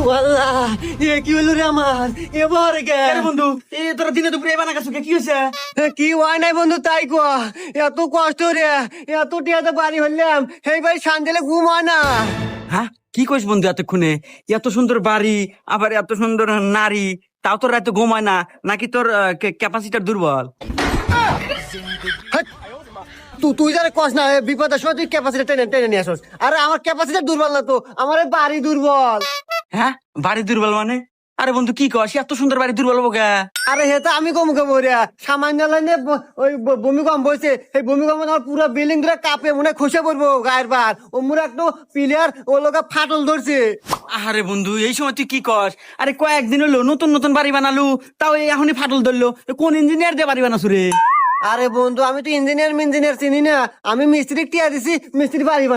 ওয়াল্লাহ এ কি হলো রে আমার এবার গে বন্ধু তোরা দিনে দুপুরে এবার নাকা কি হয়েছে? কি হয় নাই বন্ধু তাই কোয়া এত কষ্ট রে এত টিয়াতে বাড়ি হইলাম এই বাড়ি শান্তিলে ঘুম হয় না। হ্যাঁ কি কইস বন্ধু এতক্ষণে? এত সুন্দর বাড়ি আবার এত সুন্দর নারী, তাও তোর রাতে ঘুমায় না নাকি তোর ক্যাপাসিটার দুর্বল? তুই যারা কস না বিপদের সময় তুই ক্যাপাসিটি টেনে টেনে নিয়ে আসস। আরে আমার ক্যাপাসিটি দুর্বল না তো, আমার এই বাড়ি দুর্বল। হ্যাঁ বাড়ি দুর্বল মানে? আরে বন্ধু কি কস, এত সুন্দর বাড়ি দুর্বল হবো কে? আরে হে তো আমি কম খাবো রে, সামান্য লাইনে ওই ভূমিকম্প হয়েছে, এই ভূমিকম্প আমার পুরো বিল্ডিং ধরে কাঁপে মনে হয় খসে পড়বো গায়ের বার। ও মুরে একটু প্লেয়ার ও লোকা ফাটল ধরছে। আরে বন্ধু এই সময় তুই কি কস? আরে কয়েকদিন হলো নতুন নতুন বাড়ি বানালু, তাও এখনই ফাটল ধরলো। কোন ইঞ্জিনিয়ার দিয়ে বাড়ি বানাসু রে? আরে বন্ধু আমি তো ইঞ্জিনিয়ার চিনি না, আমি মিস্ত্রি টিয়া দিছি, মিস্ত্রি বাড়ি